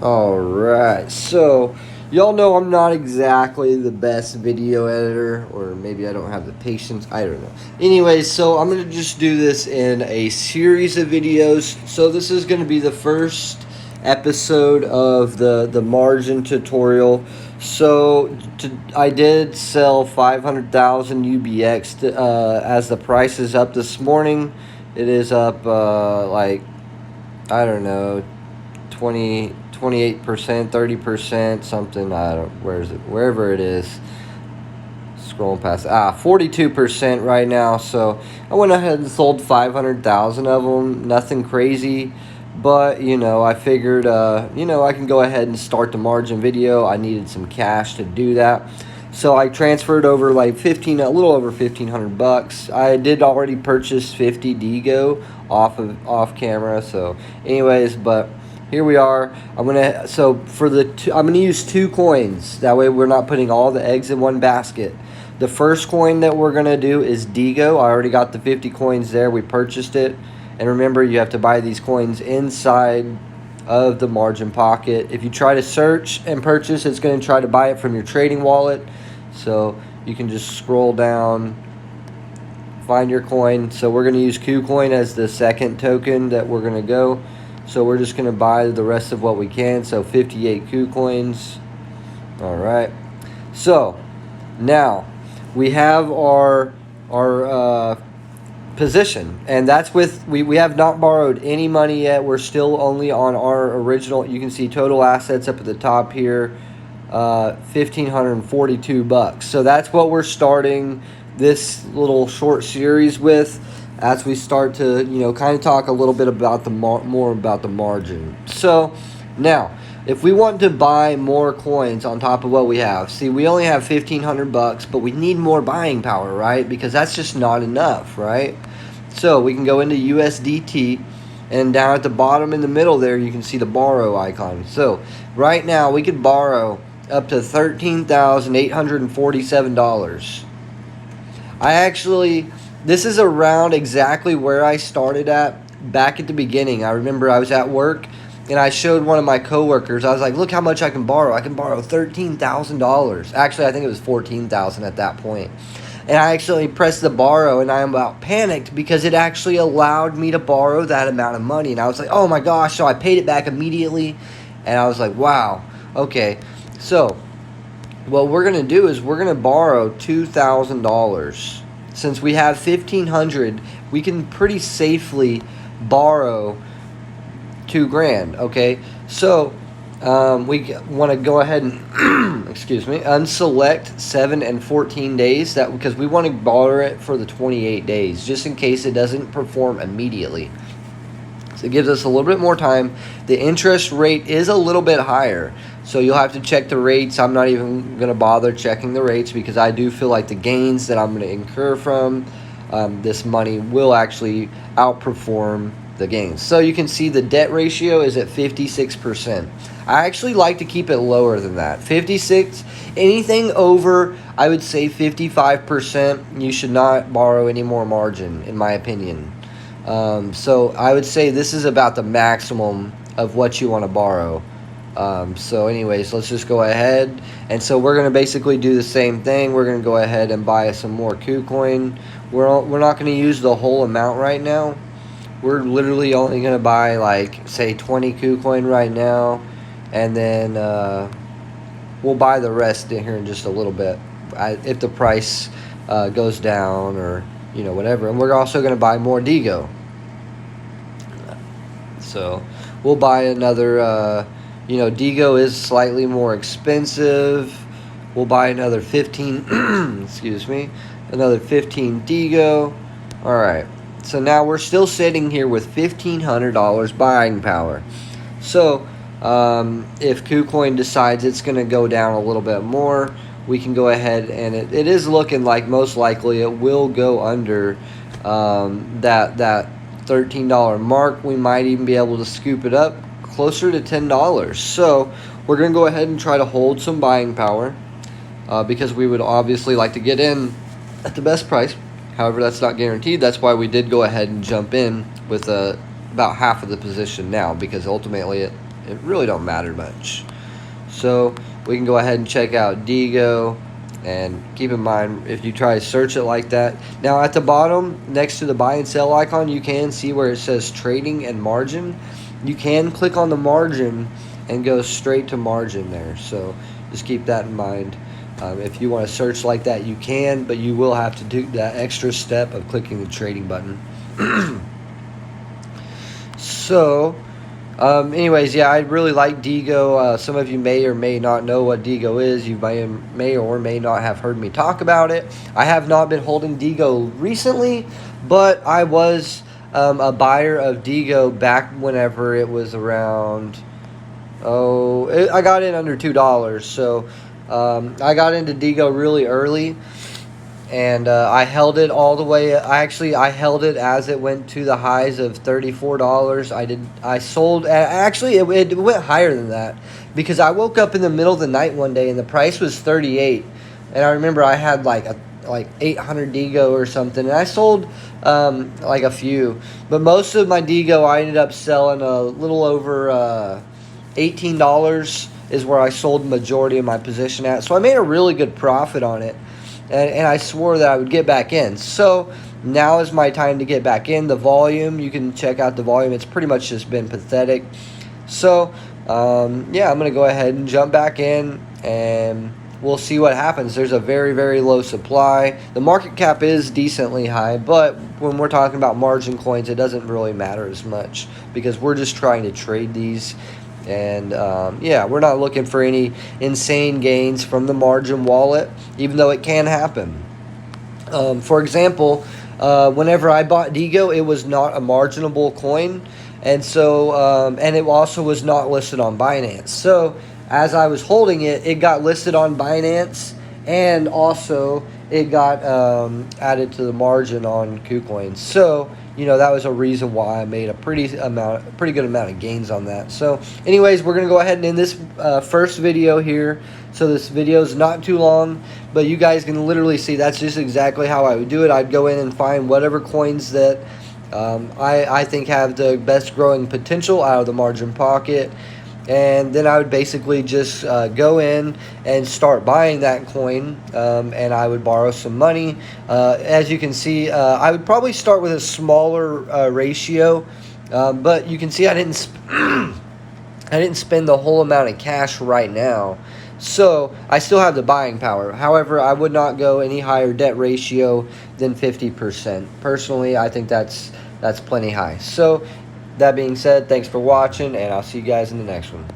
Alright, so y'all know I'm not exactly the best video editor, or maybe I don't have the patience, I don't know. Anyways, so I'm going to just do this in a series of videos. So this is going to be the first episode of the margin tutorial. So I did sell 500,000 UBX as the price is up this morning. It is up like, I don't know, 28%, 30%, something. I don't, where is it? Wherever it is. Scrolling past, 42% right now. So I went ahead and sold 500,000 of them. Nothing crazy, but I figured, I can go ahead and start the margin video. I needed some cash to do that. So I transferred over like a little over 1,500 bucks. I did already purchase 50 Digo off camera. So anyways, but here we are. I'm gonna use two coins. That way we're not putting all the eggs in one basket. The first coin that we're gonna do is Digo. I already got the 50 coins there. We purchased it, and remember, you have to buy these coins inside of the margin pocket. If you try to search and purchase, it's going to try to buy it from your trading wallet. So you can just scroll down, find your coin. So we're going to use KUCOIN as the second token that we're going to go. So we're just going to buy the rest of what we can. So 58 KUCOINs. All right. So now we have our position, and that's with we have not borrowed any money yet. We're still only on our original. You can see total assets up at the top here, 1,542 bucks. So that's what we're starting this little short series with, as we start to kind of talk a little bit about more about the margin. So now, if we want to buy more coins on top of what we have, see, we only have 1,500 bucks, but we need more buying power, right? Because that's just not enough, right? So we can go into USDT, and down at the bottom in the middle there, you can see the borrow icon. So right now we could borrow up to $13,847. This is around exactly where I started at back at the beginning. I remember I was at work, and I showed one of my coworkers. I was like, look how much I can borrow. I can borrow $13,000. Actually, I think it was $14,000 at that point. And I actually pressed the borrow, and I about panicked because it actually allowed me to borrow that amount of money. And I was like, oh my gosh. So I paid it back immediately. And I was like, wow. Okay. So what we're going to do is we're going to borrow $2,000. Since we have 1,500, we can pretty safely borrow $2,000. Okay, so we want to go ahead and unselect 7 and 14 days, that because we want to borrow it for the 28 days, just in case it doesn't perform immediately. So it gives us a little bit more time. The interest rate is a little bit higher, so you'll have to check the rates. I'm not even going to bother checking the rates, because I do feel like the gains that I'm going to incur from this money will actually outperform the gains. So you can see the debt ratio is at 56%. I actually like to keep it lower than that. 56, anything over, I would say 55%, you should not borrow any more margin, in my opinion. So I would say this is about the maximum of what you want to borrow. So anyways, let's just go ahead. And so we're going to basically do the same thing. We're going to go ahead and buy some more KUCOIN. We're not going to use the whole amount right now. We're literally only going to buy, like, say 20 KUCOIN right now. And then we'll buy the rest in here in just a little bit, if the price goes down, or whatever. And we're also going to buy more Digo. So we'll buy another, Digo is slightly more expensive. We'll buy another 15, excuse me, another 15 Digo. All right. So now we're still sitting here with $1,500 buying power. So if KUCOIN decides it's going to go down a little bit more, we can go ahead, and it is looking like most likely it will go under that $13 mark. We might even be able to scoop it up closer to $10. So we're going to go ahead and try to hold some buying power, because we would obviously like to get in at the best price. However, that's not guaranteed. That's why we did go ahead and jump in with about half of the position now, because ultimately It really don't matter much. So we can go ahead and check out Digo, and keep in mind if you try to search it like that. Now at the bottom next to the buy and sell icon, you can see where it says trading and margin. You can click on the margin and go straight to margin there. So just keep that in mind. If you want to search like that, you can, but you will have to do that extra step of clicking the trading button. So anyways, yeah, I really like Digo. Some of you may or may not know what Digo is. You may or may not have heard me talk about it. I have not been holding Digo recently, but I was a buyer of Digo back whenever it was around, I got in under $2. So I got into Digo really early, and I held it all the way. I held it as it went to the highs of $34. I sold. Actually, it went higher than that, because I woke up in the middle of the night one day and the price was 38, and I remember I had like 800 Digo or something, and I sold like a few, but most of my Digo I ended up selling a little over $18 is where I sold the majority of my position at. So I made a really good profit on it. And I swore that I would get back in. So now is my time to get back in. The volume, you can check out the volume. It's pretty much just been pathetic. So, yeah, I'm going to go ahead and jump back in, and we'll see what happens. There's a very, very low supply. The market cap is decently high, but when we're talking about margin coins, it doesn't really matter as much, because we're just trying to trade these. And yeah, we're not looking for any insane gains from the margin wallet, even though it can happen. For example, whenever I bought Digo, it was not a marginable coin, and so and it also was not listed on Binance. So as I was holding it, it got listed on Binance, and also it got added to the margin on KUCOIN. So that was a reason why I made a pretty good amount of gains on that. So anyways, we're going to go ahead and end this first video here. So this video is not too long, but you guys can literally see that's just exactly how I would do it. I'd go in and find whatever coins that I think have the best growing potential out of the margin pocket. And then I would basically just go in and start buying that coin, and I would borrow some money. As you can see, I would probably start with a smaller ratio, but you can see I didn't spend the whole amount of cash right now. So I still have the buying power. However, I would not go any higher debt ratio than 50%. Personally, I think that's plenty high. So that being said, thanks for watching, and I'll see you guys in the next one.